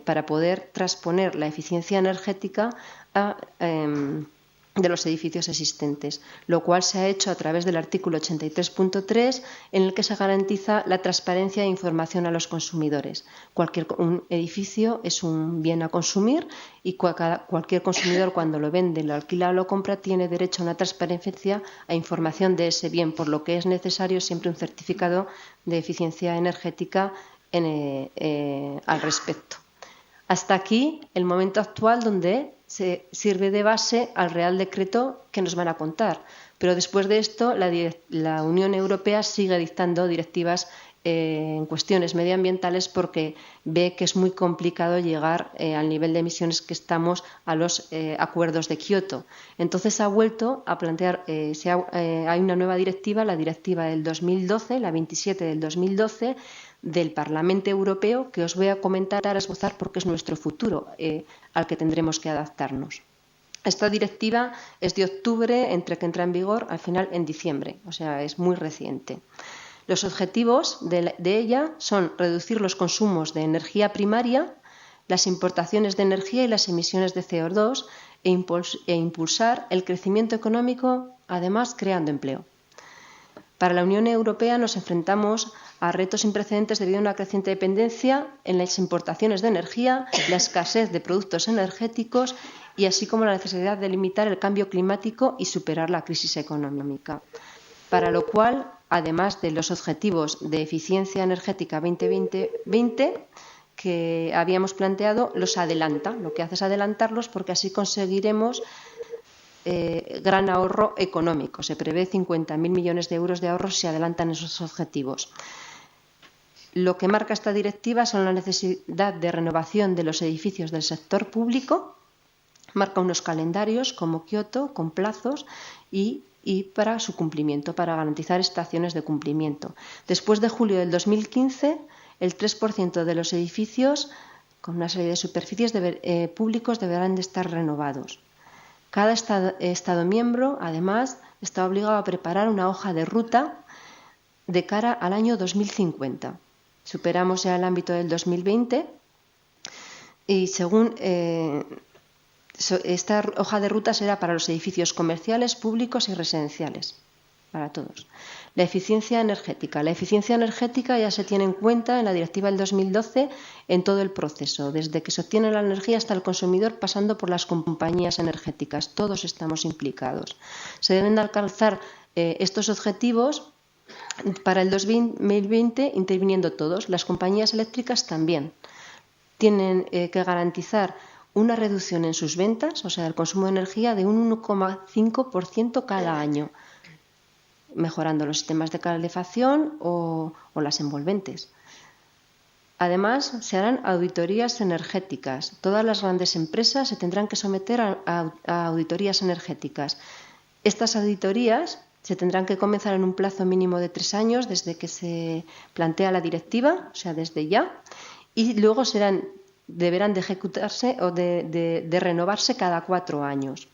para poder transponer la eficiencia energética de los edificios existentes, lo cual se ha hecho a través del artículo 83.3, en el que se garantiza la transparencia e información a los consumidores. Un edificio es un bien a consumir y cualquier consumidor, cuando lo vende, lo alquila o lo compra, tiene derecho a una transparencia e información de ese bien, por lo que es necesario siempre un certificado de eficiencia energética al respecto. Hasta aquí el momento actual, donde se sirve de base al Real Decreto que nos van a contar. Pero después de esto, la Unión Europea sigue dictando directivas en cuestiones medioambientales, porque ve que es muy complicado llegar al nivel de emisiones que estamos a los acuerdos de Kioto. Entonces ha vuelto a plantear, hay una nueva directiva, la directiva del 2012, la 27 del 2012, del Parlamento Europeo, que os voy a comentar, a esbozar, porque es nuestro futuro al que tendremos que adaptarnos. Esta directiva es de octubre, entre que entra en vigor al final en diciembre, o sea, es muy reciente. Los objetivos de ella son reducir los consumos de energía primaria, las importaciones de energía y las emisiones de CO2 e impulsar el crecimiento económico, además creando empleo. Para la Unión Europea nos enfrentamos a retos sin precedentes debido a una creciente dependencia en las importaciones de energía, la escasez de productos energéticos y así como la necesidad de limitar el cambio climático y superar la crisis económica. Para lo cual, además de los objetivos de eficiencia energética 2020 que habíamos planteado, los adelanta. Lo que hace es adelantarlos, porque así conseguiremos gran ahorro económico. Se prevé 50.000 millones de euros de ahorro si adelantan esos objetivos. Lo que marca esta directiva son la necesidad de renovación de los edificios del sector público, marca unos calendarios como Kioto, con plazos y para su cumplimiento, para garantizar estaciones de cumplimiento. Después de julio del 2015, el 3% de los edificios con una serie de superficies públicos deberán de estar renovados. Cada Estado miembro, además, está obligado a preparar una hoja de ruta de cara al año 2050. Superamos ya el ámbito del 2020 y según esta hoja de ruta será para los edificios comerciales, públicos y residenciales, para todos. La eficiencia energética. La eficiencia energética ya se tiene en cuenta en la directiva del 2012 en todo el proceso, desde que se obtiene la energía hasta el consumidor, pasando por las compañías energéticas. Todos estamos implicados. Se deben de alcanzar estos objetivos para el 2020 interviniendo todos. Las compañías eléctricas también tienen que garantizar una reducción en sus ventas, o sea, el consumo de energía, de un 1,5% cada año, mejorando los sistemas de calefacción o las envolventes. Además, se harán auditorías energéticas. Todas las grandes empresas se tendrán que someter a auditorías energéticas. Estas auditorías se tendrán que comenzar en un plazo mínimo de 3 años desde que se plantea la directiva, o sea, desde ya, y luego deberán de ejecutarse o de renovarse cada 4 años.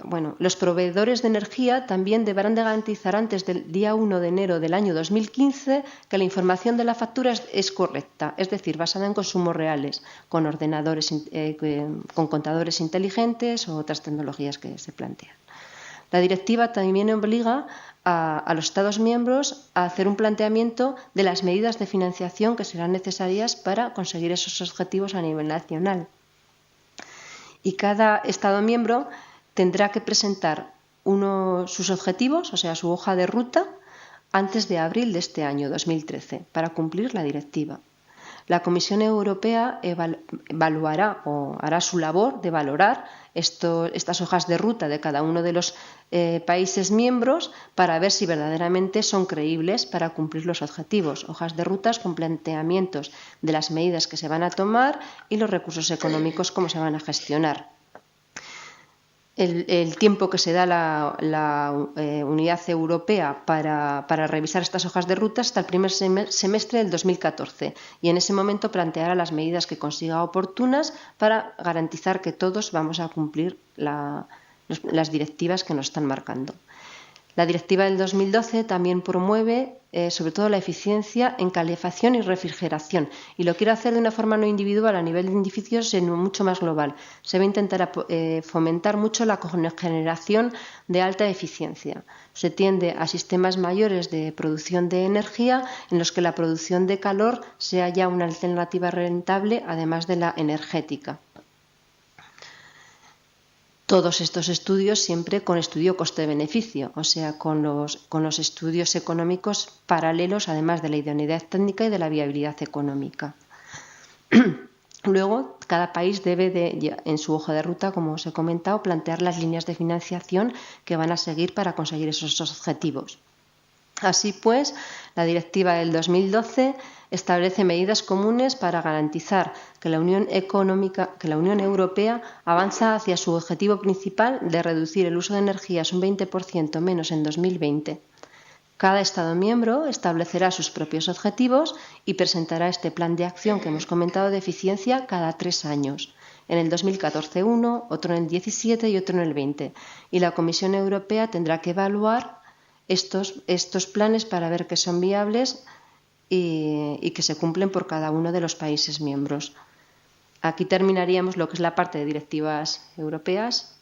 Bueno, los proveedores de energía también deberán de garantizar antes del día 1 de enero del año 2015 que la información de la factura es correcta, es decir, basada en consumos reales, con ordenadores, con contadores inteligentes o otras tecnologías que se plantean. La directiva también obliga a los Estados miembros a hacer un planteamiento de las medidas de financiación que serán necesarias para conseguir esos objetivos a nivel nacional. Y cada Estado miembro tendrá que presentar sus objetivos, o sea, su hoja de ruta, antes de abril de este año 2013, para cumplir la directiva. La Comisión Europea evaluará o hará su labor de valorar estas hojas de ruta de cada uno de los países miembros para ver si verdaderamente son creíbles para cumplir los objetivos. Hojas de rutas con planteamientos de las medidas que se van a tomar y los recursos económicos, cómo se van a gestionar. El tiempo que se da la Unidad Europea para revisar estas hojas de ruta hasta el primer semestre del 2014, y en ese momento planteará las medidas que consiga oportunas para garantizar que todos vamos a cumplir las directivas que nos están marcando. La directiva del 2012 también promueve sobre todo la eficiencia en calefacción y refrigeración, y lo quiere hacer de una forma no individual a nivel de edificios, sino mucho más global. Se va a intentar fomentar mucho la cogeneración de alta eficiencia. Se tiende a sistemas mayores de producción de energía en los que la producción de calor sea ya una alternativa rentable, además de la energética. Todos estos estudios siempre con estudio coste-beneficio, o sea, con los estudios económicos paralelos, además de la idoneidad técnica y de la viabilidad económica. Luego, cada país debe, en su hoja de ruta, como os he comentado, plantear las líneas de financiación que van a seguir para conseguir esos objetivos. Así pues, la Directiva del 2012 establece medidas comunes para garantizar que la Unión Europea avanza hacia su objetivo principal de reducir el uso de energías un 20% menos en 2020. Cada Estado miembro establecerá sus propios objetivos y presentará este plan de acción que hemos comentado de eficiencia cada 3 años. En el 2014 uno, otro en el 17 y otro en el 20. Y la Comisión Europea tendrá que evaluar estos planes para ver que son viables y que se cumplen por cada uno de los países miembros. Aquí terminaríamos lo que es la parte de directivas europeas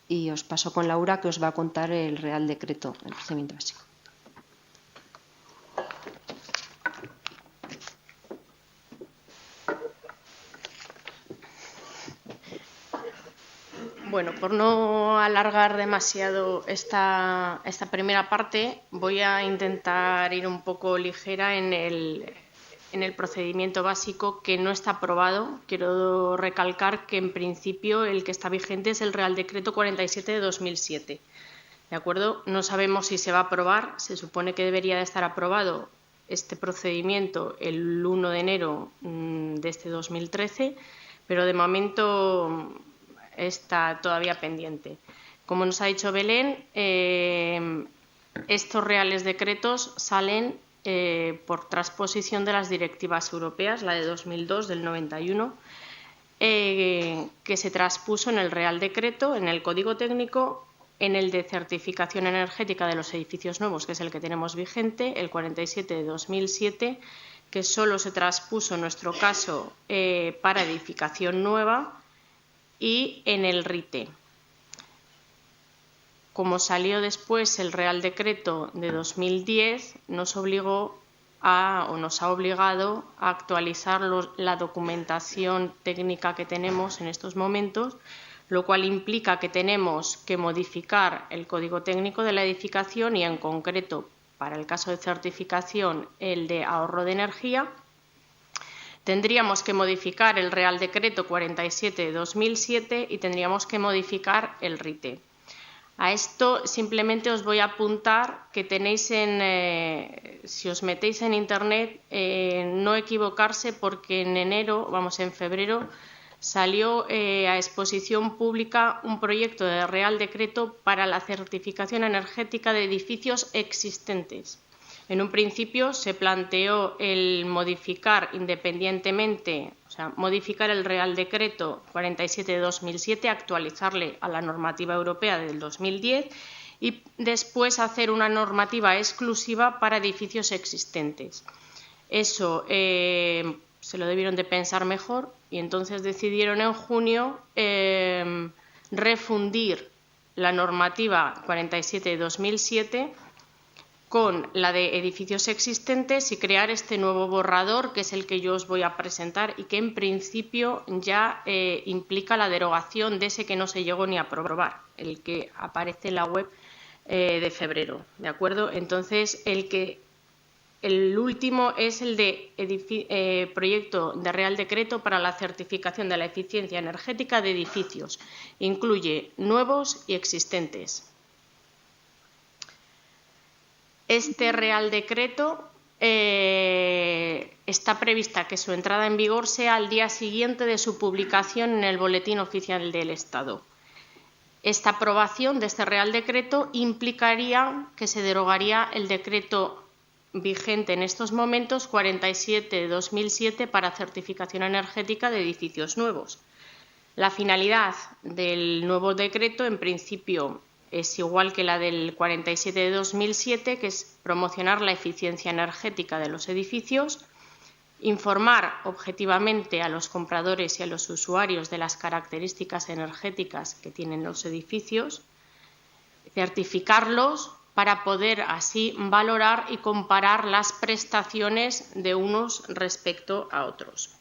y os paso con Laura, que os va a contar el Real Decreto, el procedimiento básico. Bueno, por no alargar demasiado esta primera parte, voy a intentar ir un poco ligera en el procedimiento básico, que no está aprobado. Quiero recalcar que en principio el que está vigente es el Real Decreto 47 de 2007. ¿De acuerdo? No sabemos si se va a aprobar. Se supone que debería de estar aprobado este procedimiento el 1 de enero de este 2013, pero de momento está todavía pendiente. Como nos ha dicho Belén, estos reales decretos salen por transposición de las directivas europeas, la de 2002 del 91, que se transpuso en el Real Decreto, en el Código Técnico, en el de certificación energética de los edificios nuevos, que es el que tenemos vigente, el 47 de 2007, que solo se transpuso en nuestro caso para edificación nueva, y en el RITE. Como salió después el Real Decreto de 2010, nos ha obligado a actualizar la documentación técnica que tenemos en estos momentos, lo cual implica que tenemos que modificar el Código Técnico de la edificación y, en concreto, para el caso de certificación, el de ahorro de energía. Tendríamos que modificar el Real Decreto 47 de 2007 y tendríamos que modificar el RITE. A esto simplemente os voy a apuntar que tenéis si os metéis en Internet, no equivocarse, porque en febrero, salió a exposición pública un proyecto de Real Decreto para la certificación energética de edificios existentes. En un principio se planteó el modificar independientemente, o sea, modificar el Real Decreto 47 de 2007, actualizarle a la normativa europea del 2010 y después hacer una normativa exclusiva para edificios existentes. Eso se lo debieron de pensar mejor y entonces decidieron en junio refundir la normativa 47 de 2007 con la de edificios existentes y crear este nuevo borrador, que es el que yo os voy a presentar y que en principio ya implica la derogación de ese que no se llegó ni a aprobar, el que aparece en la web de febrero, ¿de acuerdo? Entonces, el último es el de proyecto de Real Decreto para la certificación de la eficiencia energética de edificios. Incluye nuevos y existentes. Este Real Decreto está prevista que su entrada en vigor sea al día siguiente de su publicación en el Boletín Oficial del Estado. Esta aprobación de este Real Decreto implicaría que se derogaría el decreto vigente en estos momentos 47 de 2007 para certificación energética de edificios nuevos. La finalidad del nuevo decreto, en principio, es igual que la del 47 de 2007, que es promocionar la eficiencia energética de los edificios, informar objetivamente a los compradores y a los usuarios de las características energéticas que tienen los edificios, certificarlos para poder así valorar y comparar las prestaciones de unos respecto a otros.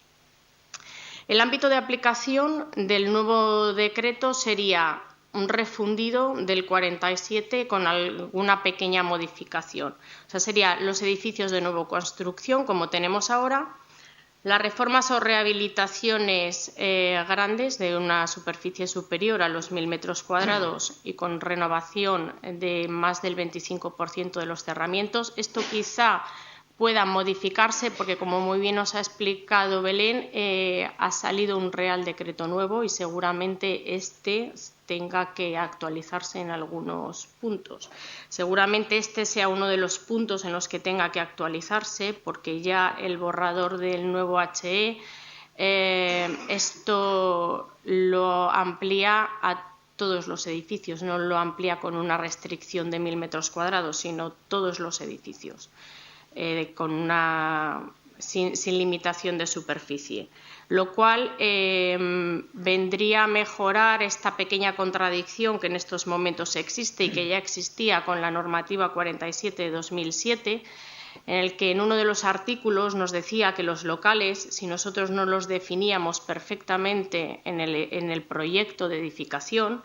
El ámbito de aplicación del nuevo decreto sería un refundido del 47 con alguna pequeña modificación. O sea, serían los edificios de nueva construcción, como tenemos ahora, las reformas o rehabilitaciones grandes de una superficie superior a los 1000 metros cuadrados y con renovación de más del 25% de los cerramientos. Esto quizá pueda modificarse porque, como muy bien nos ha explicado Belén, ha salido un Real Decreto nuevo y seguramente este tenga que actualizarse en algunos puntos. Seguramente este sea uno de los puntos en los que tenga que actualizarse, porque ya el borrador del nuevo HE esto lo amplía a todos los edificios, no lo amplía con una restricción de 1000 metros cuadrados, sino todos los edificios, sin limitación de superficie, lo cual vendría a mejorar esta pequeña contradicción que en estos momentos existe y que ya existía con la normativa 47 de 2007, en el que en uno de los artículos nos decía que los locales, si nosotros no los definíamos perfectamente en el proyecto de edificación,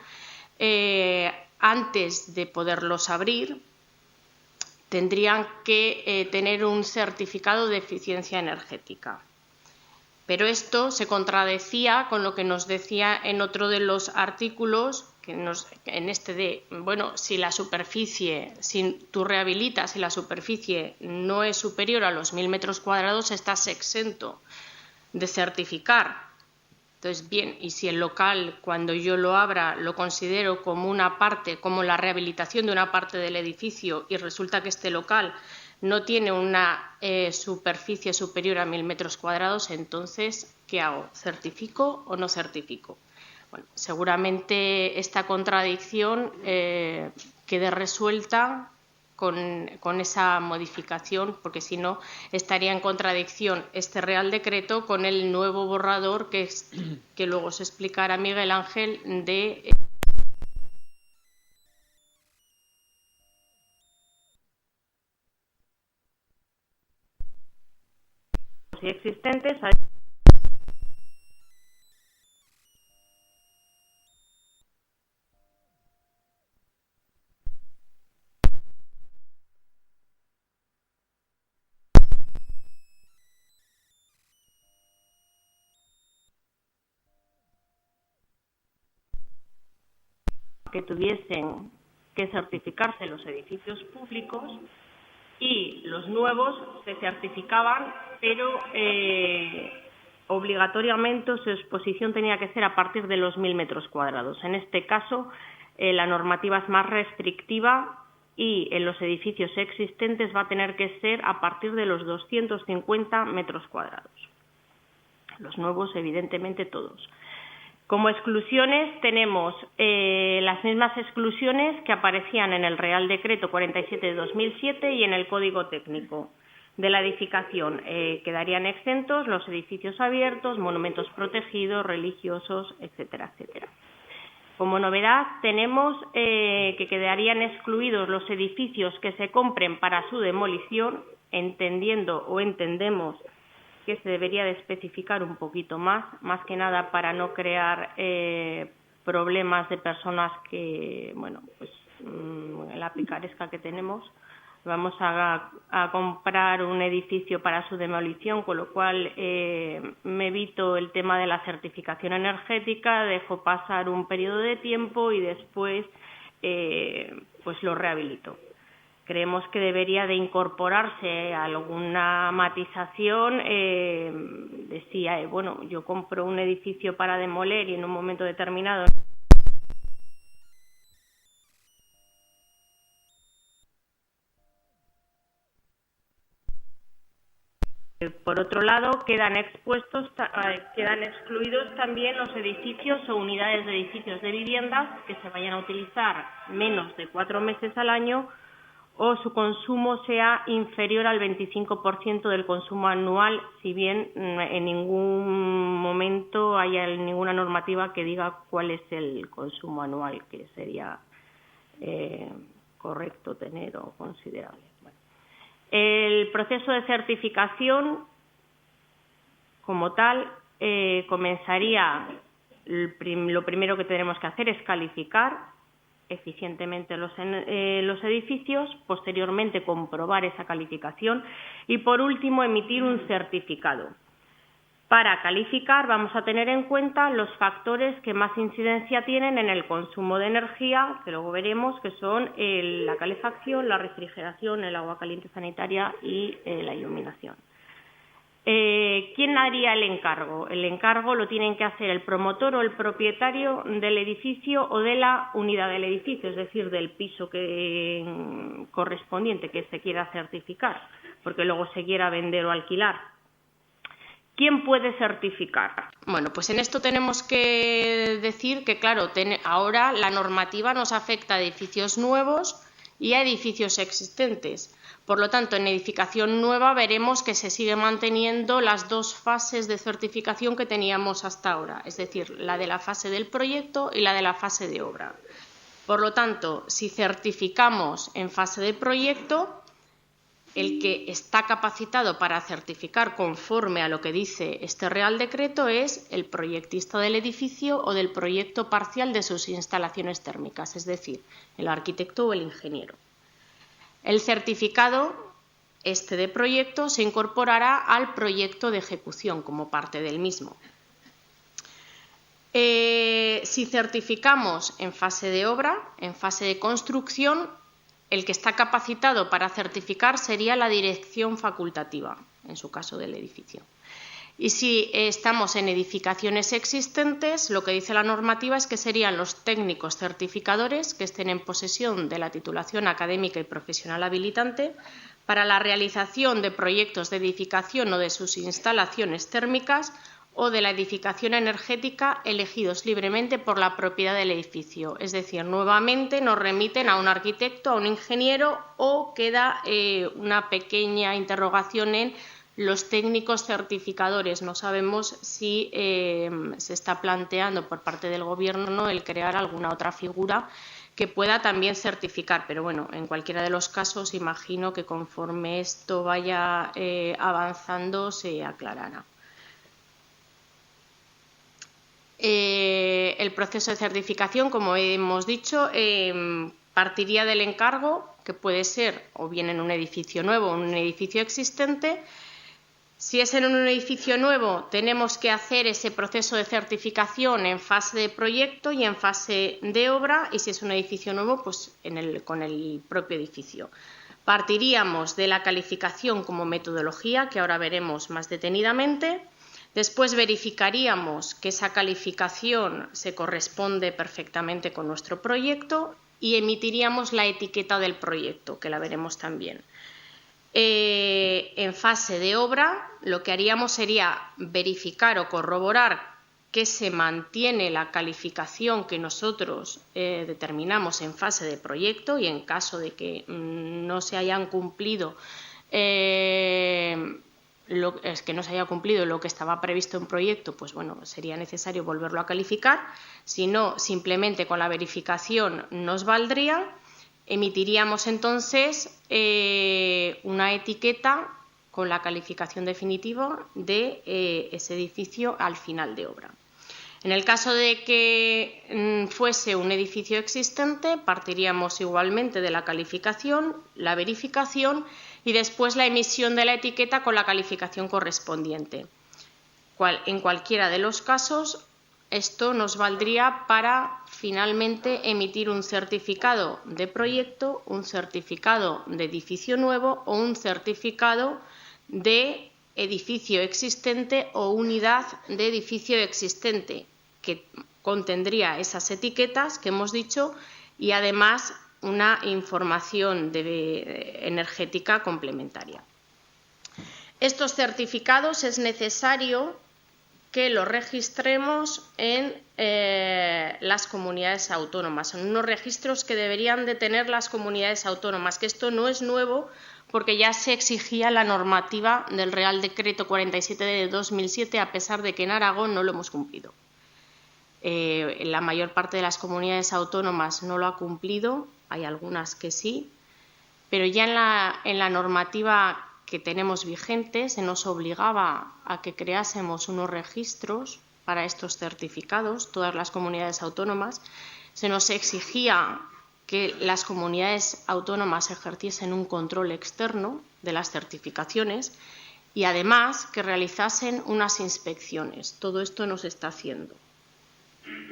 antes de poderlos abrir, tendrían que tener un certificado de eficiencia energética. Pero esto se contradecía con lo que nos decía en otro de los artículos, en este de, bueno, si la superficie, si tú rehabilitas y la superficie no es superior a los 1000 metros cuadrados, estás exento de certificar. Entonces, bien, y si el local, cuando yo lo abra, lo considero como una parte, como la rehabilitación de una parte del edificio, y resulta que este local no tiene una superficie superior a 1000 metros cuadrados, entonces, ¿qué hago? ¿Certifico o no certifico? Bueno, seguramente esta contradicción quede resuelta con esa modificación, porque si no estaría en contradicción este Real Decreto con el nuevo borrador que luego se explicará Miguel Ángel de existentes. Que tuviesen que certificarse los edificios públicos, y los nuevos se certificaban, pero obligatoriamente su exposición tenía que ser a partir de los 1000 metros cuadrados. En este caso, la normativa es más restrictiva y en los edificios existentes va a tener que ser a partir de los 250 metros cuadrados. Los nuevos, evidentemente, todos. Como exclusiones tenemos las mismas exclusiones que aparecían en el Real Decreto 47 de 2007 y en el Código Técnico de la Edificación. Quedarían exentos los edificios abiertos, monumentos protegidos, religiosos, etcétera, etcétera. Como novedad tenemos que quedarían excluidos los edificios que se compren para su demolición, entendiendo o entendemos que se debería de especificar un poquito más que nada para no crear problemas de personas que, bueno, pues la picaresca que tenemos. Vamos a comprar un edificio para su demolición, con lo cual me evito el tema de la certificación energética, dejo pasar un periodo de tiempo y después pues lo rehabilito. Creemos que debería de incorporarse alguna matización decía, bueno, yo compro un edificio para demoler y en un momento determinado Por otro lado, quedan excluidos también los edificios o unidades de edificios de viviendas que se vayan a utilizar menos de 4 meses al año o su consumo sea inferior al 25% del consumo anual, si bien en ningún momento haya ninguna normativa que diga cuál es el consumo anual que sería correcto tener o considerable. Bueno. El proceso de certificación, como tal, comenzaría, lo primero que tenemos que hacer es calificar eficientemente los edificios, posteriormente comprobar esa calificación y, por último, emitir un certificado. Para calificar vamos a tener en cuenta los factores que más incidencia tienen en el consumo de energía, que luego veremos, que son la calefacción, la refrigeración, el agua caliente sanitaria y la iluminación. ¿Quién haría el encargo? El encargo lo tienen que hacer el promotor o el propietario del edificio o de la unidad del edificio, es decir, del piso correspondiente que se quiera certificar, porque luego se quiera vender o alquilar. ¿Quién puede certificar? Bueno, pues en esto tenemos que decir que, claro, ahora la normativa nos afecta a edificios nuevos y a edificios existentes. Por lo tanto, en edificación nueva veremos que se sigue manteniendo las dos fases de certificación que teníamos hasta ahora, es decir, la de la fase del proyecto y la de la fase de obra. Por lo tanto, si certificamos en fase de proyecto, el que está capacitado para certificar conforme a lo que dice este Real Decreto es el proyectista del edificio o del proyecto parcial de sus instalaciones térmicas, es decir, el arquitecto o el ingeniero. El certificado de proyecto se incorporará al proyecto de ejecución como parte del mismo. Si certificamos en fase de obra, en fase de construcción, el que está capacitado para certificar sería la dirección facultativa, en su caso del edificio. Y si estamos en edificaciones existentes, lo que dice la normativa es que serían los técnicos certificadores que estén en posesión de la titulación académica y profesional habilitante para la realización de proyectos de edificación o de sus instalaciones térmicas o de la edificación energética elegidos libremente por la propiedad del edificio. Es decir, nuevamente nos remiten a un arquitecto, a un ingeniero o queda una pequeña interrogación en los técnicos certificadores. No sabemos si se está planteando por parte del Gobierno el crear alguna otra figura que pueda también certificar, pero bueno, en cualquiera de los casos imagino que conforme esto vaya avanzando se aclarará. El proceso de certificación, como hemos dicho, partiría del encargo, que puede ser o bien en un edificio nuevo o en un edificio existente. Si es en un edificio nuevo, tenemos que hacer ese proceso de certificación en fase de proyecto y en fase de obra, y si es un edificio nuevo, pues con el propio edificio. Partiríamos de la calificación como metodología, que ahora veremos más detenidamente. Después verificaríamos que esa calificación se corresponde perfectamente con nuestro proyecto y emitiríamos la etiqueta del proyecto, que la veremos también. En fase de obra, lo que haríamos sería verificar o corroborar que se mantiene la calificación que nosotros determinamos en fase de proyecto, y en caso de que no se hayan cumplido lo que estaba previsto en proyecto, pues bueno, sería necesario volverlo a calificar. Si no, simplemente con la verificación nos valdría. Emitiríamos entonces una etiqueta con la calificación definitiva de ese edificio al final de obra. En el caso de que fuese un edificio existente, partiríamos igualmente de la calificación, la verificación y después la emisión de la etiqueta con la calificación correspondiente. En cualquiera de los casos, esto nos valdría para finalmente emitir un certificado de proyecto, un certificado de edificio nuevo o un certificado de edificio existente o unidad de edificio existente, que contendría esas etiquetas que hemos dicho y además una información energética complementaria. Estos certificados es necesario que los registremos en las comunidades autónomas, en unos registros que deberían de tener las comunidades autónomas, que esto no es nuevo porque ya se exigía la normativa del Real Decreto 47 de 2007, a pesar de que en Aragón no lo hemos cumplido. La mayor parte de las comunidades autónomas no lo ha cumplido, hay algunas que sí, pero ya en la normativa que tenemos vigente se nos obligaba a que creásemos unos registros para estos certificados, todas las comunidades autónomas. Se nos exigía que las comunidades autónomas ejerciesen un control externo de las certificaciones y además que realizasen unas inspecciones. Todo esto no se está haciendo.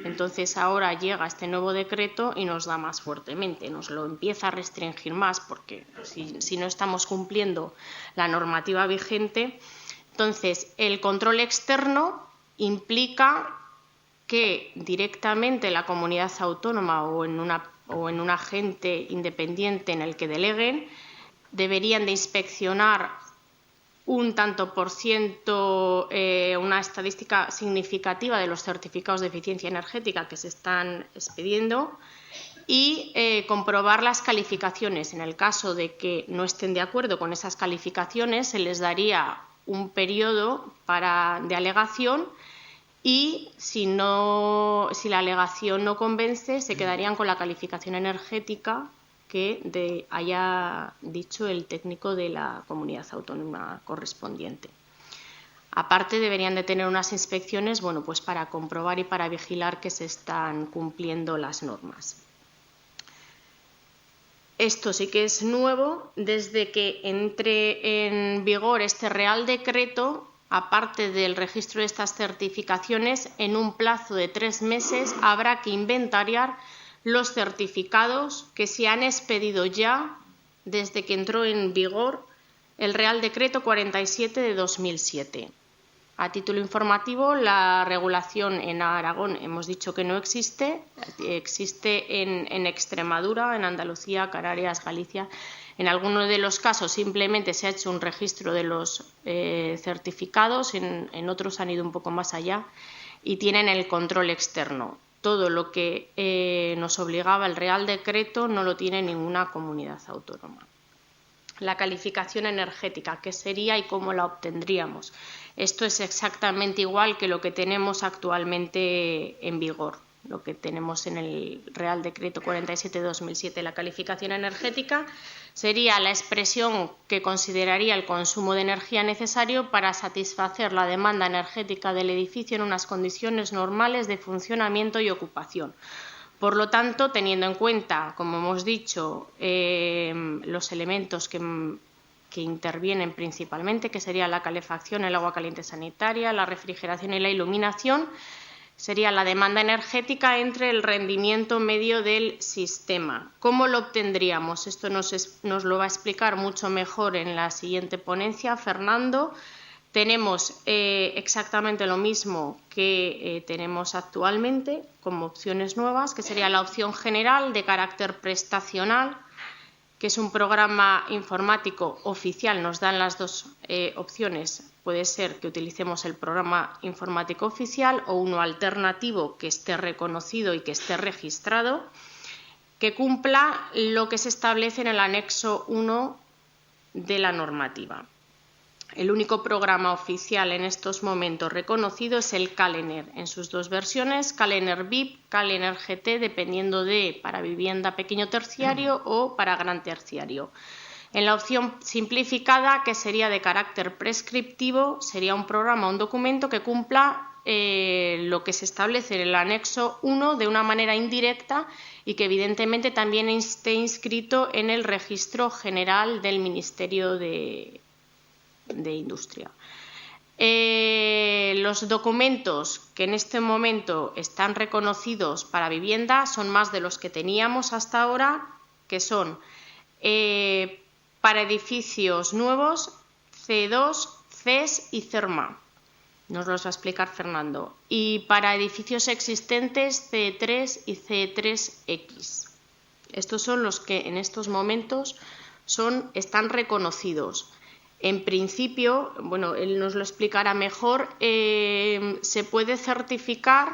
Entonces ahora llega este nuevo decreto y nos da más fuertemente, nos lo empieza a restringir más, porque si no estamos cumpliendo la normativa vigente, entonces el control externo implica que directamente la comunidad autónoma o en un agente independiente en el que deleguen deberían de inspeccionar un tanto por ciento, una estadística significativa de los certificados de eficiencia energética que se están expidiendo y comprobar las calificaciones. En el caso de que no estén de acuerdo con esas calificaciones, se les daría un periodo de alegación y si la alegación no convence, se quedarían con la calificación energética que haya dicho el técnico de la comunidad autónoma correspondiente. Aparte, deberían de tener unas inspecciones, bueno, pues para comprobar y para vigilar que se están cumpliendo las normas. Esto sí que es nuevo. Desde que entre en vigor este Real Decreto, aparte del registro de estas certificaciones, en un plazo de 3 meses habrá que inventariar los certificados que se han expedido ya desde que entró en vigor el Real Decreto 47 de 2007. A título informativo, la regulación en Aragón hemos dicho que no existe, existe en Extremadura, en Andalucía, Canarias, Galicia. En algunos de los casos simplemente se ha hecho un registro de los certificados, en otros han ido un poco más allá y tienen el control externo. Todo lo que nos obligaba el Real Decreto no lo tiene ninguna comunidad autónoma. La calificación energética, ¿qué sería y cómo la obtendríamos? Esto es exactamente igual que lo que tenemos actualmente en vigor, lo que tenemos en el Real Decreto 47/2007. La calificación energética sería la expresión que consideraría el consumo de energía necesario para satisfacer la demanda energética del edificio en unas condiciones normales de funcionamiento y ocupación. Por lo tanto, teniendo en cuenta, como hemos dicho, los elementos que intervienen principalmente, que sería la calefacción, el agua caliente sanitaria, la refrigeración y la iluminación, sería la demanda energética entre el rendimiento medio del sistema. ¿Cómo lo obtendríamos? Esto nos lo va a explicar mucho mejor en la siguiente ponencia Fernando. Tenemos exactamente lo mismo que tenemos actualmente como opciones nuevas, que sería la opción general de carácter prestacional, que es un programa informático oficial. Nos dan las dos opciones. Puede ser que utilicemos el programa informático oficial o uno alternativo que esté reconocido y que esté registrado, que cumpla lo que se establece en el anexo 1 de la normativa. El único programa oficial en estos momentos reconocido es el CalEner, en sus dos versiones, CalEner VIP, CalEner GT, dependiendo de para vivienda pequeño terciario o para gran terciario. En la opción simplificada, que sería de carácter prescriptivo, sería un programa, un documento que cumpla lo que se establece en el anexo 1 de una manera indirecta y que evidentemente también esté inscrito en el registro general del Ministerio de Industria. Los documentos que en este momento están reconocidos para vivienda son más de los que teníamos hasta ahora, que son para edificios nuevos C2, CES y CERMA. Nos los va a explicar Fernando. Y para edificios existentes C3 y C3X. Estos son los que en estos momentos están reconocidos. En principio, bueno, él nos lo explicará mejor, se puede certificar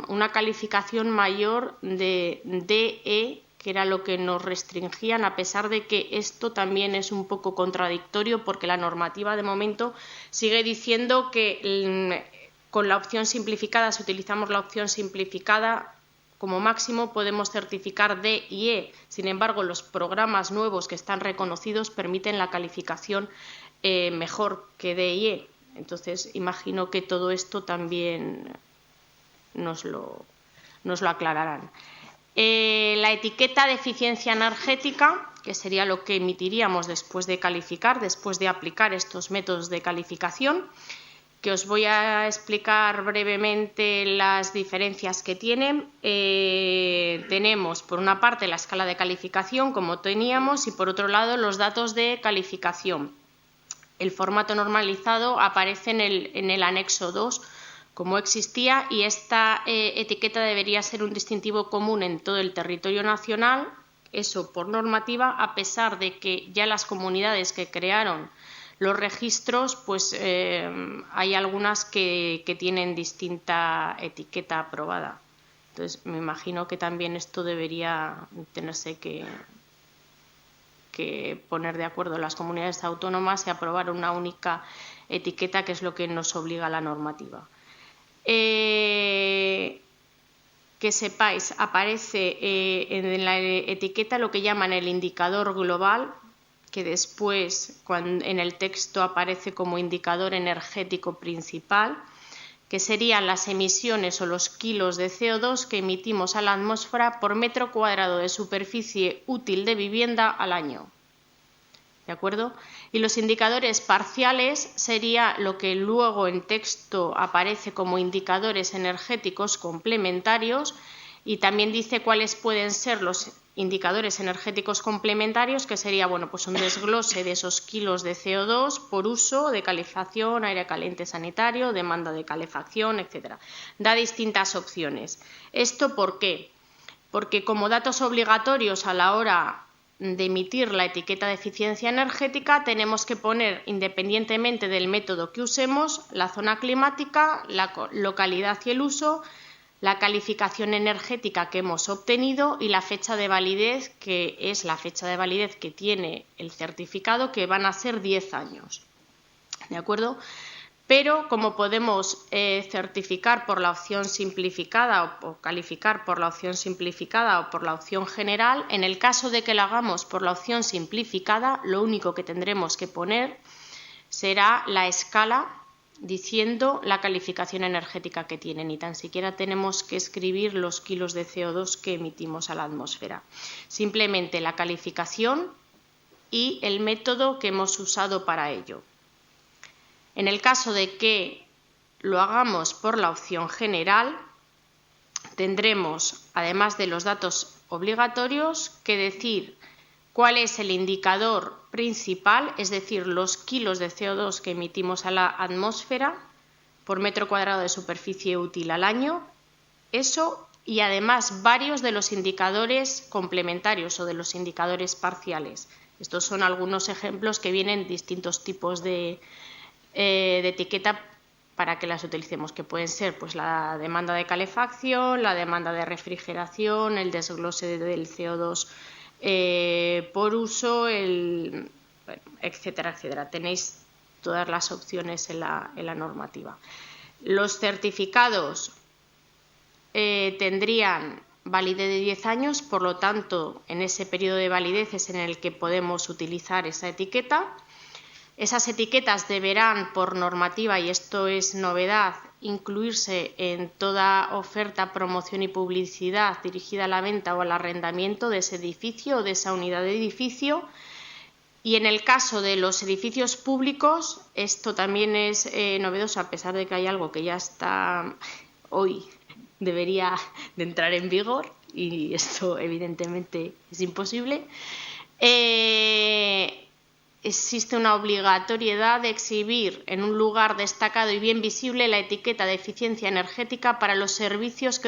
una calificación mayor de DE, que era lo que nos restringían, a pesar de que esto también es un poco contradictorio, porque la normativa de momento sigue diciendo que con la opción simplificada, si utilizamos la opción simplificada, como máximo podemos certificar D y E. Sin embargo, los programas nuevos que están reconocidos permiten la calificación mejor que D y E. Entonces, imagino que todo esto también nos lo aclararán. La etiqueta de eficiencia energética, que sería lo que emitiríamos después de calificar, después de aplicar estos métodos de calificación, que os voy a explicar brevemente las diferencias que tienen. Tenemos, por una parte, la escala de calificación, como teníamos, y por otro lado, los datos de calificación. El formato normalizado aparece en el anexo 2, como existía, y esta etiqueta debería ser un distintivo común en todo el territorio nacional, eso por normativa, a pesar de que ya las comunidades que crearon los registros, pues hay algunas que tienen distinta etiqueta aprobada. Entonces, me imagino que también esto debería tenerse que poner de acuerdo las comunidades autónomas y aprobar una única etiqueta, que es lo que nos obliga a la normativa. Que sepáis, aparece en la etiqueta lo que llaman el indicador global, que después en el texto aparece como indicador energético principal, que serían las emisiones o los kilos de CO2 que emitimos a la atmósfera por metro cuadrado de superficie útil de vivienda al año. ¿De acuerdo? Y los indicadores parciales sería lo que luego en texto aparece como indicadores energéticos complementarios, y también dice cuáles pueden ser los indicadores energéticos complementarios, que sería, bueno, pues un desglose de esos kilos de CO2 por uso de calefacción, aire caliente sanitario, demanda de calefacción, etc. Da distintas opciones. ¿Esto por qué? Porque como datos obligatorios a la hora de emitir la etiqueta de eficiencia energética tenemos que poner, independientemente del método que usemos, la zona climática, la localidad y el uso, la calificación energética que hemos obtenido y la fecha de validez, que es la fecha de validez que tiene el certificado, que van a ser 10 años. ¿De acuerdo? Pero como podemos certificar por la opción simplificada o calificar por la opción simplificada o por la opción general, en el caso de que lo hagamos por la opción simplificada, lo único que tendremos que poner será la escala diciendo la calificación energética que tiene. Ni tan siquiera tenemos que escribir los kilos de CO2 que emitimos a la atmósfera. Simplemente la calificación y el método que hemos usado para ello. En el caso de que lo hagamos por la opción general, tendremos, además de los datos obligatorios, que decir cuál es el indicador principal, es decir, los kilos de CO2 que emitimos a la atmósfera por metro cuadrado de superficie útil al año, eso, y además varios de los indicadores complementarios o de los indicadores parciales. Estos son algunos ejemplos que vienen distintos tipos de etiqueta para que las utilicemos, que pueden ser pues la demanda de calefacción, la demanda de refrigeración, el desglose del CO2 por uso, etcétera, etcétera. Tenéis todas las opciones en la normativa. Los certificados tendrían validez de 10 años, por lo tanto, en ese periodo de validez es en el que podemos utilizar esa etiqueta. Esas etiquetas deberán, por normativa, y esto es novedad, incluirse en toda oferta, promoción y publicidad dirigida a la venta o al arrendamiento de ese edificio o de esa unidad de edificio. Y en el caso de los edificios públicos, esto también es novedoso, a pesar de que hay algo que ya está hoy, debería de entrar en vigor, y esto evidentemente es imposible. existe una obligatoriedad de exhibir en un lugar destacado y bien visible la etiqueta de eficiencia energética para los servicios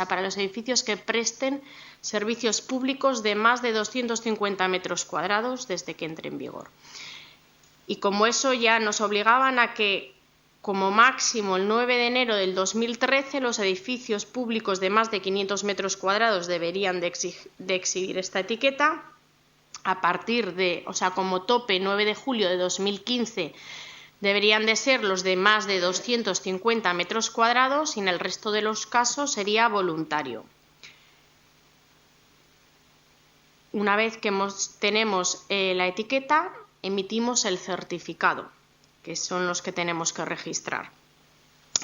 para los edificios que presten servicios públicos de más de 250 metros cuadrados desde que entre en vigor. Y como eso ya nos obligaban a que, como máximo el 9 de enero del 2013, los edificios públicos de más de 500 metros cuadrados deberían de exhibir esta etiqueta. A partir de, como tope 9 de julio de 2015, deberían de ser los de más de 250 metros cuadrados y en el resto de los casos sería voluntario. Una vez que tenemos la etiqueta, emitimos el certificado, que son los que tenemos que registrar,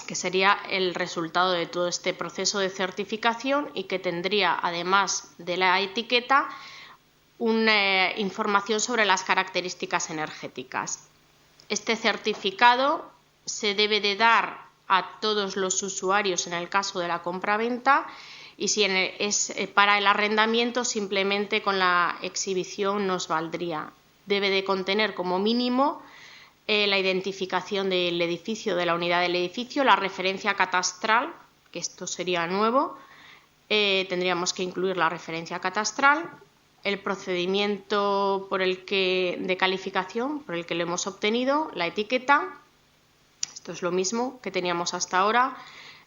que sería el resultado de todo este proceso de certificación y que tendría, además de la etiqueta, una información sobre las características energéticas. Este certificado se debe de dar a todos los usuarios en el caso de la compraventa y si es para el arrendamiento, simplemente con la exhibición nos valdría. Debe de contener como mínimo la identificación del edificio, de la unidad del edificio, la referencia catastral, que esto sería nuevo, tendríamos que incluir la referencia catastral, el procedimiento de calificación por el que lo hemos obtenido, la etiqueta, esto es lo mismo que teníamos hasta ahora,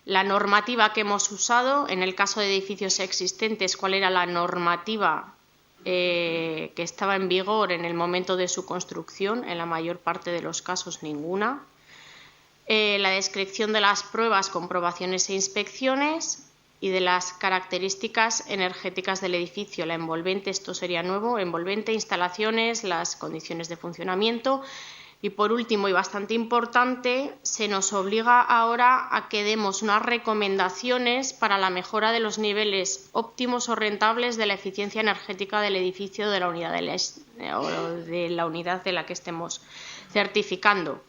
la normativa que hemos usado, en el caso de edificios existentes, cuál era la normativa que estaba en vigor en el momento de su construcción, en la mayor parte de los casos ninguna, la descripción de las pruebas, comprobaciones e inspecciones y de las características energéticas del edificio, la envolvente, esto sería nuevo, envolvente, instalaciones, las condiciones de funcionamiento y por último y bastante importante, se nos obliga ahora a que demos unas recomendaciones para la mejora de los niveles óptimos o rentables de la eficiencia energética del edificio de la unidad de la que estemos certificando.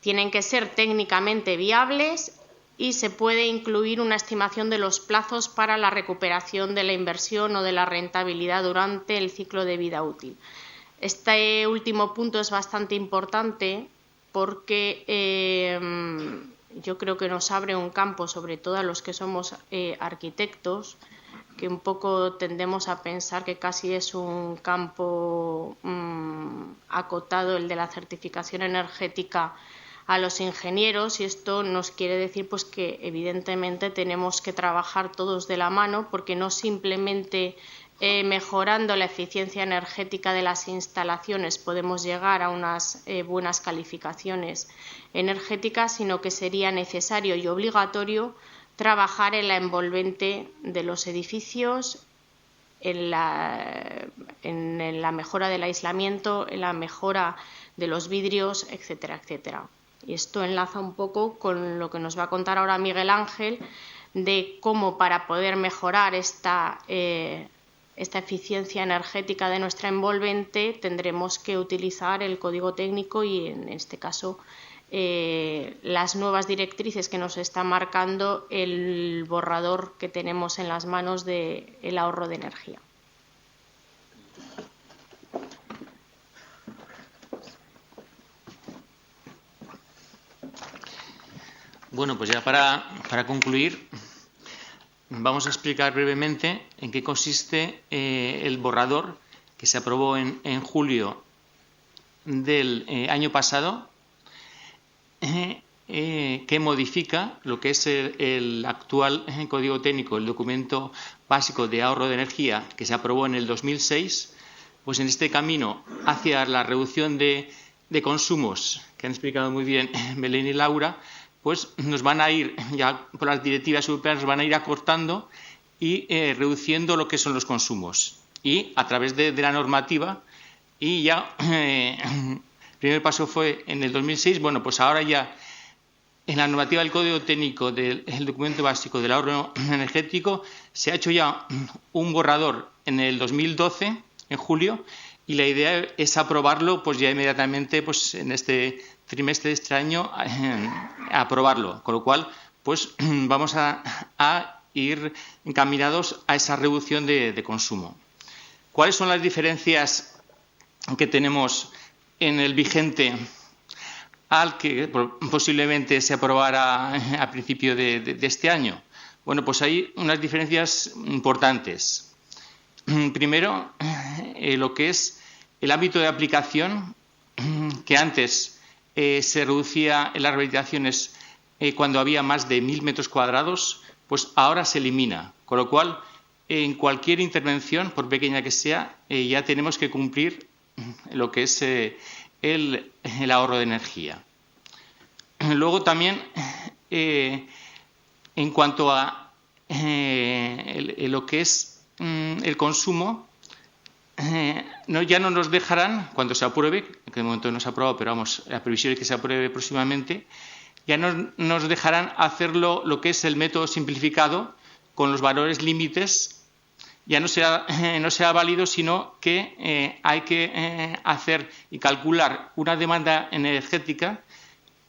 Tienen que ser técnicamente viables y se puede incluir una estimación de los plazos para la recuperación de la inversión o de la rentabilidad durante el ciclo de vida útil. Este último punto es bastante importante porque yo creo que nos abre un campo, sobre todo a los que somos arquitectos, que un poco tendemos a pensar que casi es un campo acotado el de la certificación energética a los ingenieros, y esto nos quiere decir pues que evidentemente tenemos que trabajar todos de la mano, porque no simplemente mejorando la eficiencia energética de las instalaciones podemos llegar a unas buenas calificaciones energéticas, sino que sería necesario y obligatorio trabajar en la envolvente de los edificios, en la mejora del aislamiento, en la mejora de los vidrios, etcétera, etcétera. Y esto enlaza un poco con lo que nos va a contar ahora Miguel Ángel, de cómo para poder mejorar esta eficiencia energética de nuestra envolvente tendremos que utilizar el código técnico y en este caso las nuevas directrices que nos está marcando el borrador que tenemos en las manos del ahorro de energía. Bueno, pues ya para concluir, vamos a explicar brevemente en qué consiste el borrador que se aprobó en julio del año pasado, que modifica lo que es el actual código técnico, el documento básico de ahorro de energía que se aprobó en el 2006, pues en este camino hacia la reducción de consumos, que han explicado muy bien Belén y Laura, pues nos van a ir, ya por las directivas europeas, nos van a ir acortando y reduciendo lo que son los consumos. Y a través de la normativa, y ya el primer paso fue en el 2006, bueno, pues ahora ya en la normativa del Código Técnico del documento básico del ahorro energético se ha hecho ya un borrador en el 2012, en julio, y la idea es aprobarlo pues ya inmediatamente pues en este trimestre de este año, aprobarlo, con lo cual pues vamos a ir encaminados a esa reducción de consumo. ¿Cuáles son las diferencias que tenemos en el vigente al que posiblemente se aprobará a principio de este año? Bueno, pues hay unas diferencias importantes. Primero, lo que es el ámbito de aplicación, que antes se reducía en las rehabilitaciones cuando había más de 1.000 metros cuadrados, pues ahora se elimina. Con lo cual, en cualquier intervención, por pequeña que sea, ya tenemos que cumplir lo que es el ahorro de energía. Luego también, en cuanto a lo que es el consumo, ya no nos dejarán, cuando se apruebe, que de momento no se ha aprobado, pero vamos, la previsión es que se apruebe próximamente, ya no nos dejarán hacerlo lo que es el método simplificado con los valores límites. Ya no será válido, sino que hay que hacer y calcular una demanda energética,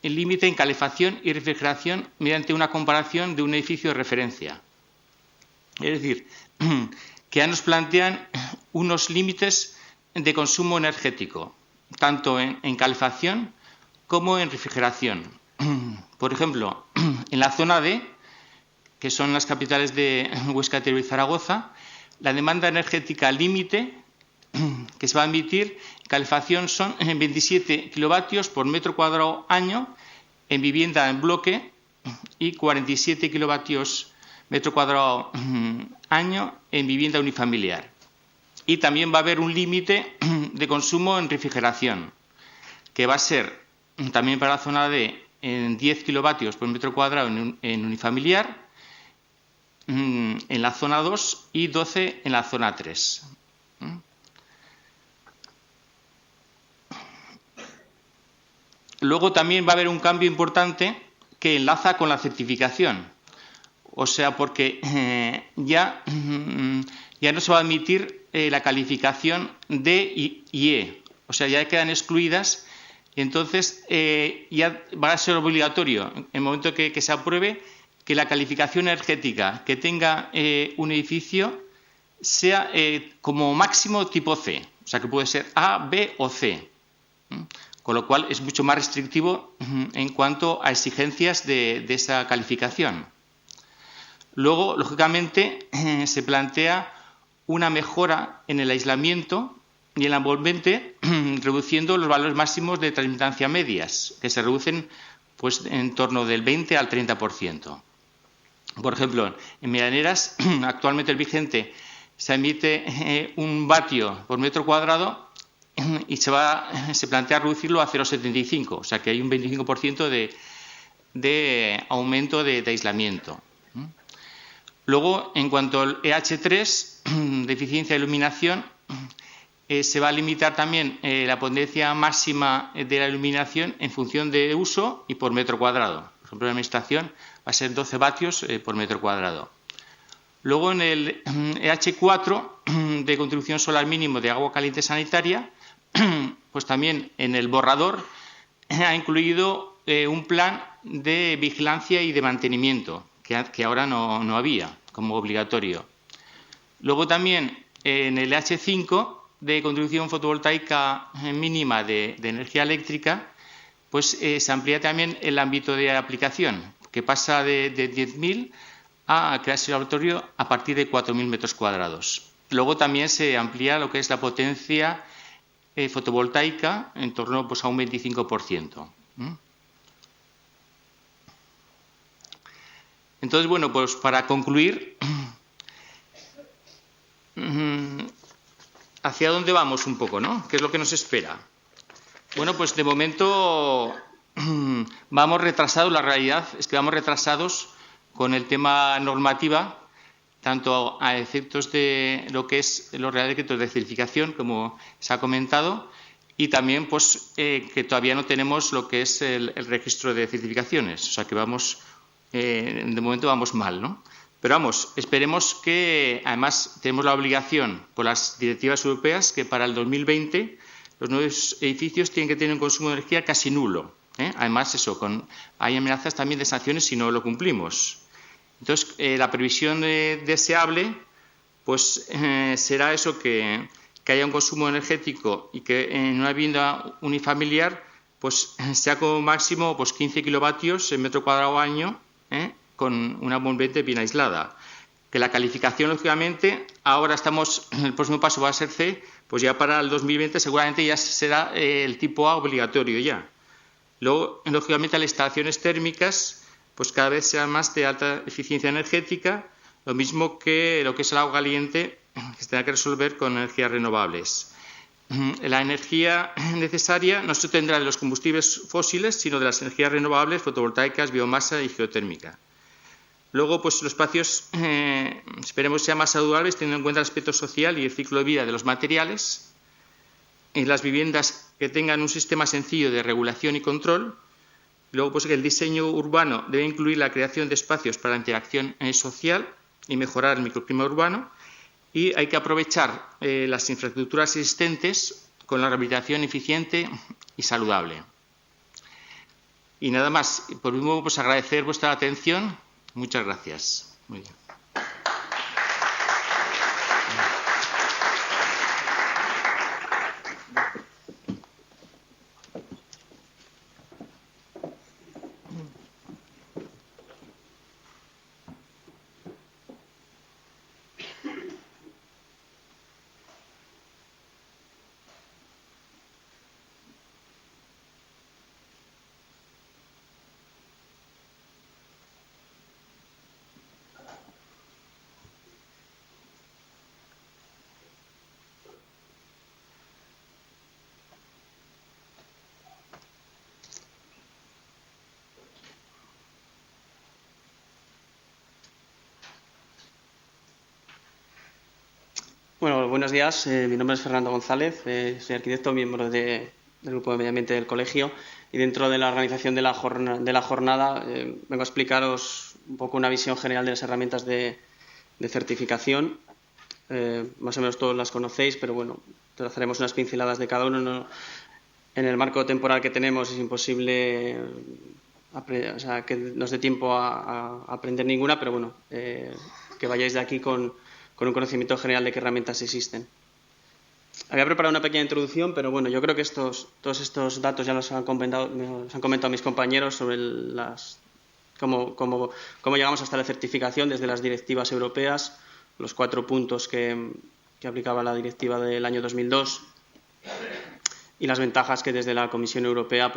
el límite en calefacción y refrigeración mediante una comparación de un edificio de referencia. Es decir, que ya nos plantean unos límites de consumo energético, tanto en calefacción como en refrigeración. Por ejemplo, en la zona D, que son las capitales de Huesca, Teruel y Zaragoza, la demanda energética límite que se va a emitir en calefacción son 27 kilovatios por metro cuadrado año en vivienda en bloque y 47 kilovatios metro cuadrado año en vivienda unifamiliar. Y también va a haber un límite de consumo en refrigeración, que va a ser también para la zona D en 10 kilovatios por metro cuadrado en unifamiliar, en la zona 2 y 12 en la zona 3. Luego también va a haber un cambio importante que enlaza con la certificación. O sea, porque ya no se va a emitir la calificación D y E. O sea, ya quedan excluidas y entonces ya va a ser obligatorio, en el momento que se apruebe, que la calificación energética que tenga un edificio sea como máximo tipo C. O sea, que puede ser A, B o C. Con lo cual es mucho más restrictivo en cuanto a exigencias de esa calificación. Luego, lógicamente, se plantea una mejora en el aislamiento y en el envolvente, reduciendo los valores máximos de transmitancia medias, que se reducen pues, en torno del 20 al 30%. Por ejemplo, en medianeras, actualmente el vigente se emite 1 vatio por metro cuadrado y se plantea reducirlo a 0,75, o sea que hay un 25% de aumento de aislamiento. Luego, en cuanto al EH3, de eficiencia de iluminación, se va a limitar también la potencia máxima de la iluminación en función de uso y por metro cuadrado. Por ejemplo, en la estación va a ser 12 vatios por metro cuadrado. Luego, en el EH4, de contribución solar mínimo de agua caliente sanitaria, pues también en el borrador ha incluido un plan de vigilancia y de mantenimiento, que ahora no había como obligatorio. Luego también en el H5 de contribución fotovoltaica mínima de energía eléctrica, pues se amplía también el ámbito de aplicación, que pasa de 10.000 a crearse el laboratorio a partir de 4.000 metros cuadrados. Luego también se amplía lo que es la potencia fotovoltaica en torno pues, a un 25%. Entonces, bueno, pues para concluir, ¿hacia dónde vamos un poco, no? ¿Qué es lo que nos espera? Bueno, pues de momento vamos retrasados, la realidad es que vamos retrasados con el tema normativa, tanto a efectos de lo que es los reales decretos de certificación, como se ha comentado, y también pues que todavía no tenemos lo que es el registro de certificaciones, o sea que vamos, de momento vamos mal, ¿no? Pero vamos, esperemos que, además, tenemos la obligación por las directivas europeas que para el 2020 los nuevos edificios tienen que tener un consumo de energía casi nulo. Además, eso, hay amenazas también de sanciones si no lo cumplimos. Entonces, la previsión deseable pues será eso, que que haya un consumo energético y que en una vivienda unifamiliar pues sea como máximo pues 15 kilovatios en metro cuadrado año, con una bombete bien aislada. Que la calificación, lógicamente, ahora estamos, el próximo paso va a ser C, pues ya para el 2020 seguramente ya será el tipo A obligatorio ya. Luego, lógicamente, las instalaciones térmicas pues cada vez sean más de alta eficiencia energética, lo mismo que lo que es el agua caliente, que se tenga que resolver con energías renovables. La energía necesaria no se obtendrá de los combustibles fósiles, sino de las energías renovables, fotovoltaicas, biomasa y geotérmica. Luego, pues los espacios esperemos sean más saludables, teniendo en cuenta el aspecto social y el ciclo de vida de los materiales. En las viviendas que tengan un sistema sencillo de regulación y control. Luego, pues el diseño urbano debe incluir la creación de espacios para la interacción social y mejorar el microclima urbano. Y hay que aprovechar las infraestructuras existentes con la rehabilitación eficiente y saludable. Y nada más. Por último, pues agradecer vuestra atención. Muchas gracias. Muy bien. Bueno, buenos días. Mi nombre es Fernando González, soy arquitecto, miembro del Grupo de Medio Ambiente del Colegio, y dentro de la organización de la jornada vengo a explicaros un poco una visión general de las herramientas de certificación. Más o menos todos las conocéis, pero bueno, trazaremos unas pinceladas de cada uno. En el marco temporal que tenemos es imposible que nos dé tiempo a aprender ninguna, pero bueno, que vayáis de aquí con un conocimiento general de qué herramientas existen. Había preparado una pequeña introducción, pero bueno, yo creo que todos estos datos ya los han comentado mis compañeros sobre cómo llegamos hasta la certificación desde las directivas europeas, los 4 puntos que aplicaba la directiva del año 2002 y las ventajas que desde la Comisión Europea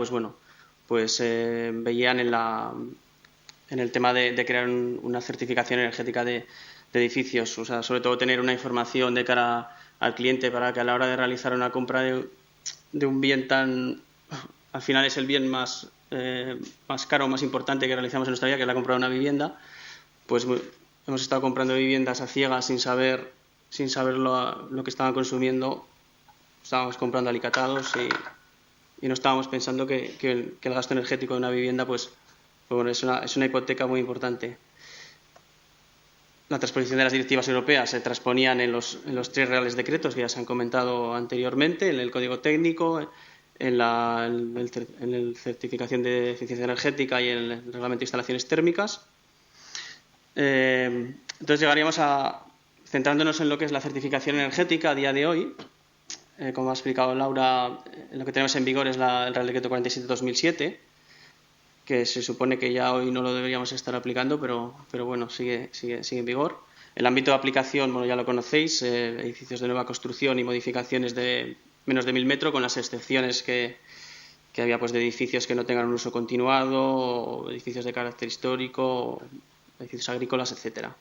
veían en el tema de crear una certificación energética de edificios, o sea, sobre todo tener una información de cara al cliente para que a la hora de realizar una compra de un bien al final es el bien más caro, más importante que realizamos en nuestra vida, que es la compra de una vivienda, pues hemos estado comprando viviendas a ciegas sin saber lo que estaban consumiendo, estábamos comprando alicatados y no estábamos pensando que el gasto energético de una vivienda es una hipoteca muy importante. La transposición de las directivas europeas se transponían en los 3 reales decretos que ya se han comentado anteriormente, en el Código Técnico, en la certificación de eficiencia energética y en el Reglamento de Instalaciones Térmicas. Entonces llegaríamos centrándonos en lo que es la certificación energética a día de hoy. Como ha explicado Laura, lo que tenemos en vigor es el Real Decreto 47/2007, que se supone que ya hoy no lo deberíamos estar aplicando, pero bueno, sigue en vigor. El ámbito de aplicación, ya lo conocéis, edificios de nueva construcción y modificaciones de menos de 1000 metros, con las excepciones que había de edificios que no tengan un uso continuado, o edificios de carácter histórico, edificios agrícolas, etcétera.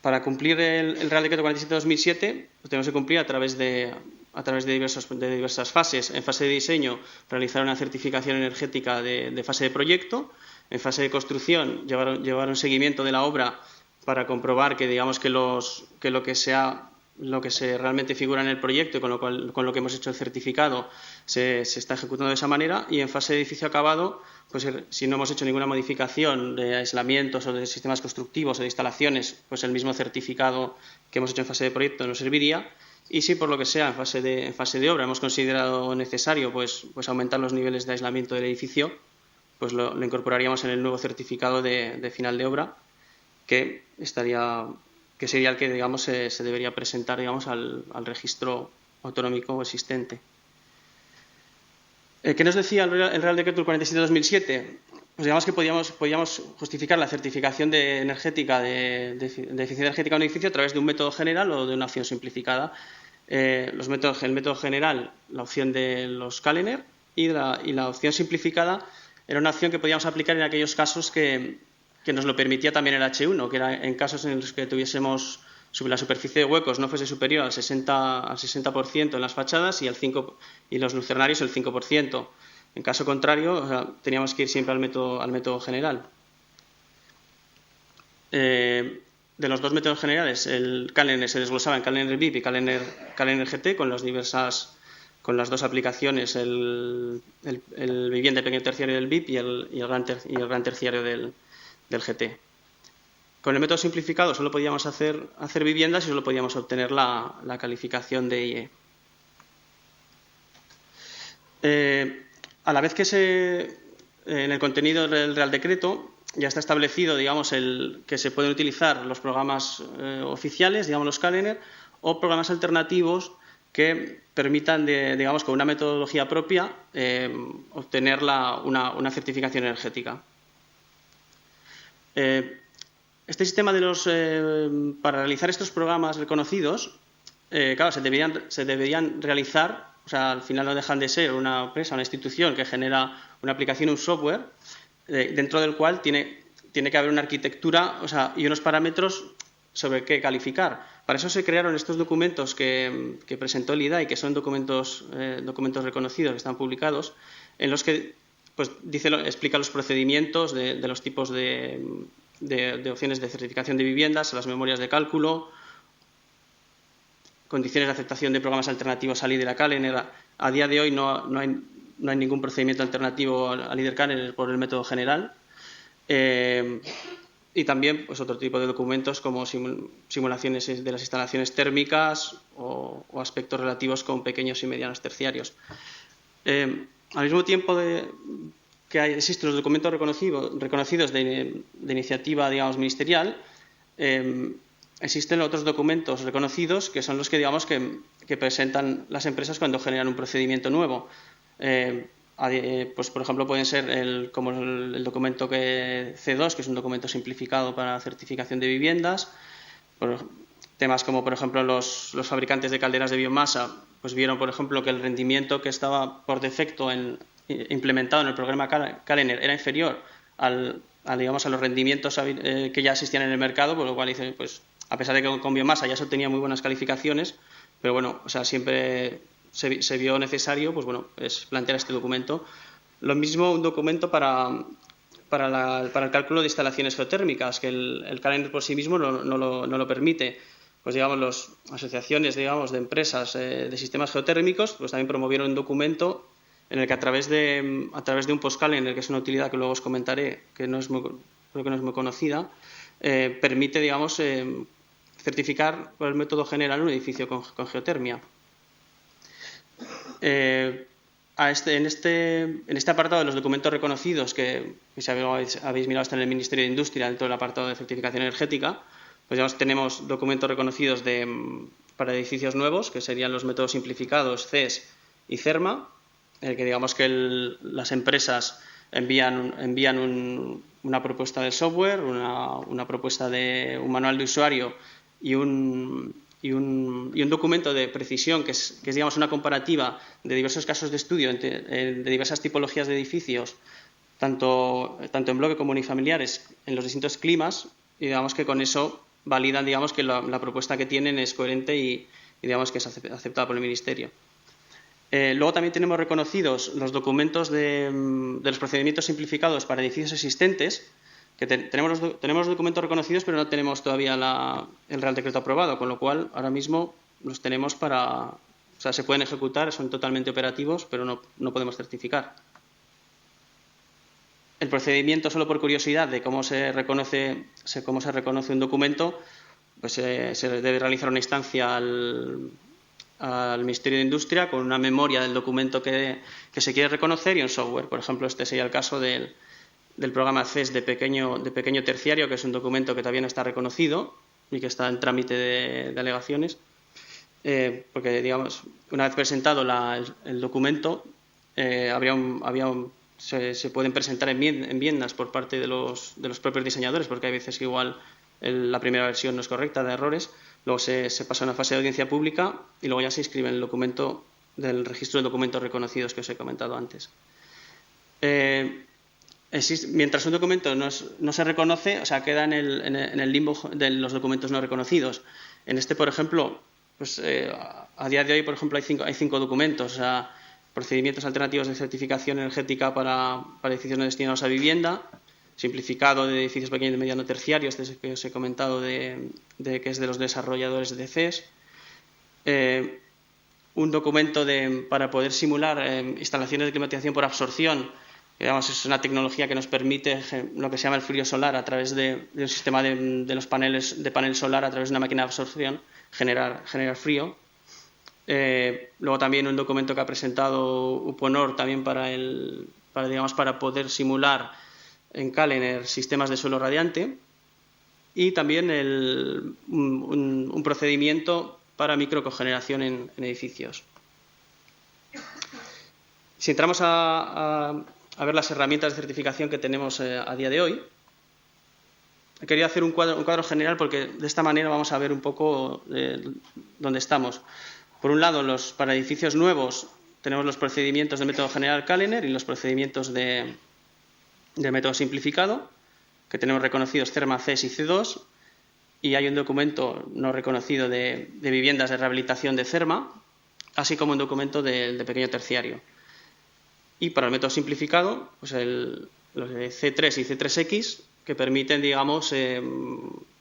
Para cumplir el Real Decreto 47/2007, tenemos que cumplir a través de diversas fases. En fase de diseño, realizar una certificación energética de fase de proyecto. En fase de construcción, llevar un seguimiento de la obra para comprobar que lo que se realmente figura en el proyecto y con lo que hemos hecho el certificado se está ejecutando de esa manera. Y en fase de edificio acabado, pues si no hemos hecho ninguna modificación de aislamientos o de sistemas constructivos o de instalaciones, pues el mismo certificado que hemos hecho en fase de proyecto nos serviría. Y si por lo que sea en fase de obra hemos considerado necesario pues aumentar los niveles de aislamiento del edificio, pues lo incorporaríamos en el nuevo certificado de final de obra que que sería el que, digamos, se debería presentar, digamos, al registro autonómico existente. ¿Qué nos decía el Real Decreto 47/2007? Pues digamos que podíamos justificar la certificación de eficiencia energética de un edificio a través de un método general o de una opción simplificada. El método general, la opción de los Kallener, y la opción simplificada era una opción que podíamos aplicar en aquellos casos que nos lo permitía también el H1, que era en casos en los que tuviésemos la superficie de huecos no fuese superior al 60% en las fachadas y los lucernarios el 5%. En caso contrario, teníamos que ir siempre al método general. De los dos métodos generales, el Kallener se desglosaba en Kallener VIP y Kallener GT con las dos aplicaciones, el vivienda de pequeño terciario del VIP y el gran terciario del GT. Con el método simplificado solo podíamos hacer viviendas y solo podíamos obtener la calificación de IE. A la vez que en el contenido del Real Decreto ya está establecido, digamos, que se pueden utilizar los programas oficiales, digamos los Kallener, o programas alternativos que permitan, digamos, con una metodología propia, obtener una certificación energética. Este sistema para realizar estos programas reconocidos, claro, se deberían realizar, o sea, al final no dejan de ser una empresa, una institución que genera una aplicación, un software, dentro del cual tiene que haber una arquitectura, o sea, y unos parámetros sobre qué calificar. Para eso se crearon estos documentos que presentó el IDAE, que son documentos reconocidos, que están publicados, en los que pues explica los procedimientos de los tipos de opciones de certificación de viviendas, las memorias de cálculo, condiciones de aceptación de programas alternativos al IDER Kallener. A día de hoy no hay ningún procedimiento alternativo al IDER Kallener por el método general. Y también pues, otro tipo de documentos como simulaciones de las instalaciones térmicas o aspectos relativos con pequeños y medianos terciarios. Al mismo tiempo que existen los documentos reconocidos de iniciativa, digamos, ministerial, existen otros documentos reconocidos que son los que, digamos, que presentan las empresas cuando generan un procedimiento nuevo. Pues, por ejemplo, pueden ser como el documento C2, que es un documento simplificado para certificación de viviendas. Temas como, por ejemplo, los fabricantes de calderas de biomasa, pues vieron, por ejemplo, que el rendimiento que estaba por defecto implementado en el programa Kallener era inferior a los rendimientos que ya existían en el mercado, por lo cual dicen, pues, a pesar de que con biomasa ya se obtenía muy buenas calificaciones, pero bueno, o sea, siempre se vio necesario, pues bueno, es plantear este documento. Lo mismo un documento para el cálculo de instalaciones geotérmicas, que el Kallener por sí mismo no lo permite. Pues digamos, las asociaciones, digamos, de empresas de sistemas geotérmicos, pues también promovieron un documento en el que a través de un post-Kallener, que es una utilidad que luego os comentaré, que creo que no es muy conocida, permite, digamos, certificar por el método general un edificio con geotermia. En este apartado de los documentos reconocidos que si habéis mirado está en el Ministerio de Industria, dentro del apartado de certificación energética, pues digamos, tenemos documentos reconocidos para edificios nuevos, que serían los métodos simplificados CES y CERMA, en el que digamos que las empresas envían una propuesta de software, una propuesta de un manual de usuario y un documento de precisión que es digamos una comparativa de diversos casos de estudio de diversas tipologías de edificios, tanto en bloque como unifamiliares, en los distintos climas, y digamos que con eso validan, digamos, que la propuesta que tienen es coherente y digamos que es aceptada por el Ministerio. Luego también tenemos reconocidos los documentos de los procedimientos simplificados para edificios existentes, que tenemos los documentos reconocidos, pero no tenemos todavía el Real Decreto aprobado, con lo cual ahora mismo los tenemos o sea, se pueden ejecutar, son totalmente operativos, pero no podemos certificar. El procedimiento, solo por curiosidad, de cómo se reconoce un documento, pues se debe realizar una instancia al Ministerio de Industria con una memoria del documento que se quiere reconocer y un software. Por ejemplo, este sería el caso del programa CES de pequeño terciario, que es un documento que todavía no está reconocido y que está en trámite de alegaciones, porque, digamos, una vez presentado el documento, se pueden presentar enmiendas por parte de los propios diseñadores, porque hay veces que igual la primera versión no es correcta, da errores. Luego se pasa a una fase de audiencia pública y luego ya se inscribe en el documento del registro de documentos reconocidos que os he comentado antes. Mientras un documento no se reconoce, o sea, queda en el limbo de los documentos no reconocidos. En este, por ejemplo, pues a día de hoy, por ejemplo, hay cinco documentos, o sea, procedimientos alternativos de certificación energética para edificios no destinados a vivienda, simplificado de edificios pequeños y mediano terciario, este es el que os he comentado que es de los desarrolladores de CES, un documento para poder simular instalaciones de climatización por absorción, que digamos, es una tecnología que nos permite lo que se llama el frío solar a través del sistema de los paneles de panel solar, a través de una máquina de absorción, generar frío. Luego también un documento que ha presentado Uponor también para poder simular en Kallener sistemas de suelo radiante, y también un procedimiento para microcogeneración en edificios. Si entramos a ver las herramientas de certificación que tenemos a día de hoy, he querido hacer un cuadro general porque de esta manera vamos a ver un poco dónde estamos. Por un lado, para edificios nuevos tenemos los procedimientos de método general Kallener y los procedimientos de método simplificado, que tenemos reconocidos CERMA, CES y C2, y hay un documento no reconocido de viviendas de rehabilitación de CERMA, así como un documento de pequeño terciario. Y para el método simplificado, pues los de C3 y C3X, que permiten, digamos,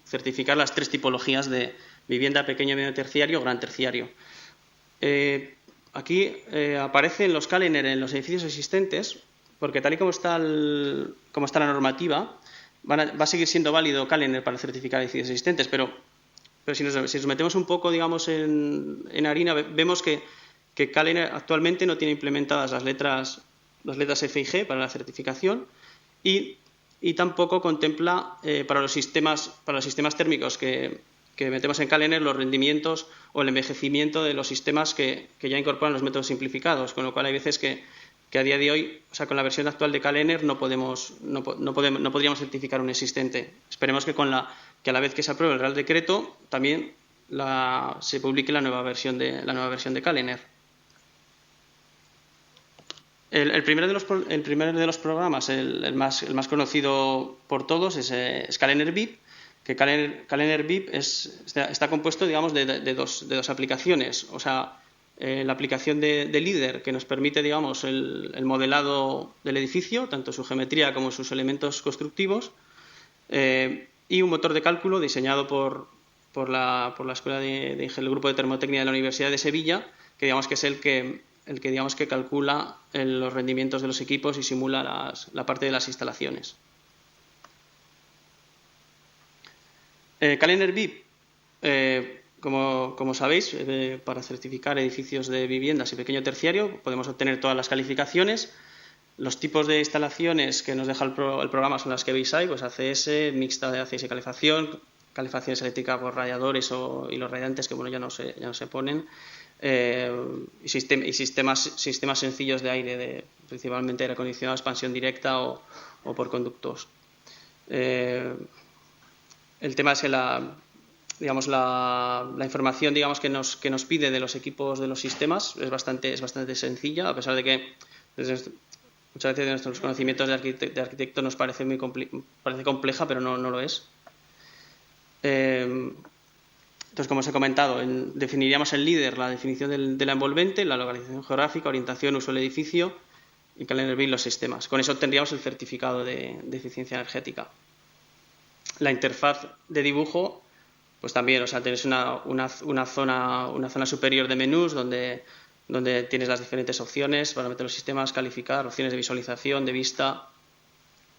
certificar las tres tipologías de vivienda pequeño y medio terciario o gran terciario. Aquí aparecen los Kallener en los edificios existentes, porque tal y como está la normativa, va a seguir siendo válido Kallener para certificar edificios existentes, pero si nos metemos un poco, digamos, en harina, vemos que Kallener actualmente no tiene implementadas las letras F y G para la certificación y tampoco contempla para los sistemas térmicos que metemos en Kallener los rendimientos o el envejecimiento de los sistemas que ya incorporan los métodos simplificados, con lo cual hay veces que a día de hoy, o sea, con la versión actual de Kallener no podríamos certificar un existente. Esperemos que a la vez que se apruebe el Real Decreto también se publique la nueva versión de Kallener. El primero de los programas, el más conocido por todos, es Kallener VIP, que Kallener VIP está compuesto, digamos, de dos aplicaciones. O sea, la aplicación de LEADER, que nos permite, digamos, el modelado del edificio, tanto su geometría como sus elementos constructivos, y un motor de cálculo diseñado por la Escuela del Grupo de Termotecnia de la Universidad de Sevilla, que digamos que es el que calcula los rendimientos de los equipos y simula la parte de las instalaciones. Kallener VIP, como sabéis, para certificar edificios de viviendas y pequeño terciario podemos obtener todas las calificaciones. Los tipos de instalaciones que nos deja el programa son las que veis ahí, pues ACS, mixta de ACS y calefacciones eléctricas por radiadores y los radiantes, que bueno, ya no se ponen, y sistemas sencillos de aire, principalmente aire acondicionado, expansión directa o por conductos. El tema es que la información, digamos, que nos pide de los equipos de los sistemas es bastante sencilla, a pesar de que muchas veces nuestros conocimientos de arquitecto nos parece parece compleja, pero no lo es. Entonces, como os he comentado, definiríamos en LEADER la definición de la envolvente, la localización geográfica, orientación, uso del edificio, y Kallener VIP los sistemas. Con eso obtendríamos el certificado de eficiencia energética. La interfaz de dibujo, pues también, o sea, tenéis una zona superior de menús donde tienes las diferentes opciones para meter los sistemas, calificar, opciones de visualización, de vista,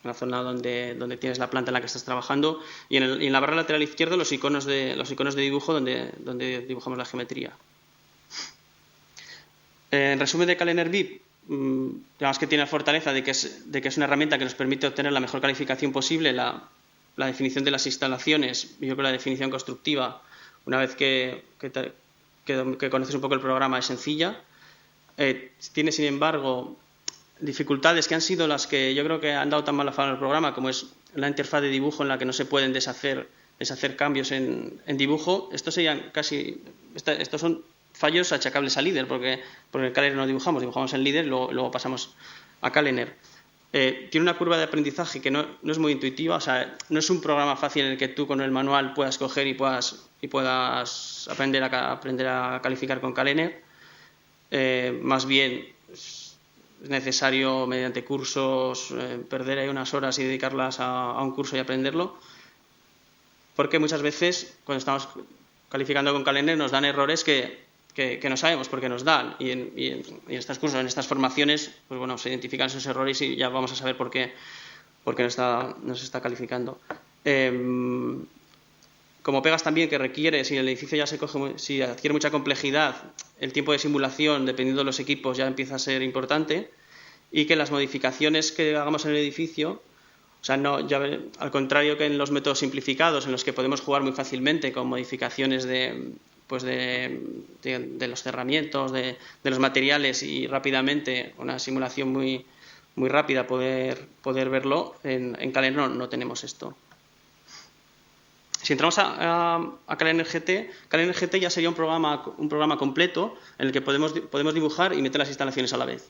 una zona donde tienes la planta en la que estás trabajando, y en la barra lateral izquierda los iconos de dibujo donde dibujamos la geometría. En resumen de Kallener VIP, digamos que tiene la fortaleza de que es una herramienta que nos permite obtener la mejor calificación posible, la la definición de las instalaciones, yo creo que la definición constructiva, una vez que conoces un poco el programa, es sencilla. Tiene, sin embargo, dificultades que han sido las que yo creo que han dado tan mala fama al programa, como es la interfaz de dibujo en la que no se pueden deshacer cambios en dibujo. Estos son fallos achacables a Leader, porque en Kalener no dibujamos en Leader y luego pasamos a Kalener. Tiene una curva de aprendizaje que no es muy intuitiva, o sea, no es un programa fácil en el que tú con el manual puedas coger y puedas aprender a calificar con Kalener. Más bien es necesario, mediante cursos, perder ahí unas horas y dedicarlas a un curso y aprenderlo, porque muchas veces cuando estamos calificando con Kalener nos dan errores que no sabemos por qué nos dan, y en estos cursos, en estas formaciones, pues bueno, se identifican esos errores y ya vamos a saber por qué nos está calificando. Como pegas también que requiere, si el edificio si adquiere mucha complejidad, el tiempo de simulación, dependiendo de los equipos, ya empieza a ser importante, y que las modificaciones que hagamos en el edificio, o sea, al contrario que en los métodos simplificados, en los que podemos jugar muy fácilmente con modificaciones de los cerramientos, de los materiales, y rápidamente, una simulación muy, muy rápida, poder verlo, en Kalener no tenemos esto. Si entramos a Kalener GT ya sería un programa completo en el que podemos dibujar y meter las instalaciones a la vez.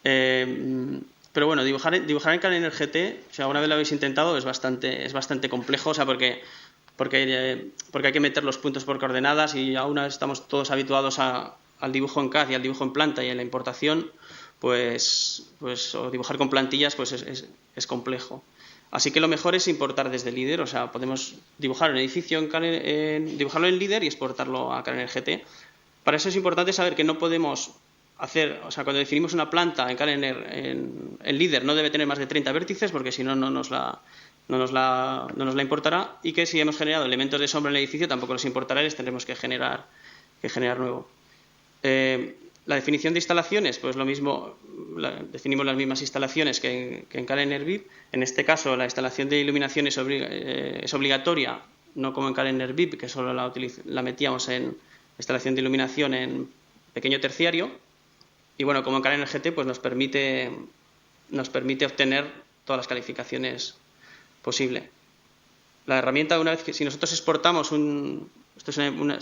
Pero bueno, dibujar en Kalener GT, si alguna vez lo habéis intentado, es bastante complejo, o sea, porque hay que meter los puntos por coordenadas, y aún estamos todos habituados al dibujo en CAD y al dibujo en planta, y en la importación, pues o dibujar con plantillas, pues es complejo. Así que lo mejor es importar desde Leader, o sea, podemos dibujar un edificio dibujarlo en Leader y exportarlo a Kalener GT. Para eso es importante saber que no podemos hacer, o sea, cuando definimos una planta en Kalener, en Leader, no debe tener más de 30 vértices, porque si no, no nos la importará, y que si hemos generado elementos de sombra en el edificio tampoco los importará y les tendremos que generar nuevo. La definición de instalaciones, pues lo mismo, definimos las mismas instalaciones que en Kalener VIP. En este caso, la instalación de iluminación es obligatoria, no como en Kalener VIP, que solo la metíamos en instalación de iluminación en pequeño terciario. Y bueno, como en Kalener GT, pues nos permite obtener todas las calificaciones posible. La herramienta, una vez que, si nosotros exportamos si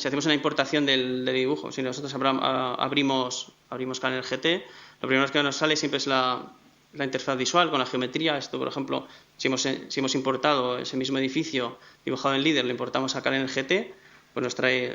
hacemos una importación del dibujo, si nosotros abrimos Kalener GT, lo primero que nos sale siempre es la interfaz visual con la geometría. Esto, por ejemplo, si hemos importado ese mismo edificio dibujado en Leader, lo importamos a Kalener GT, pues nos trae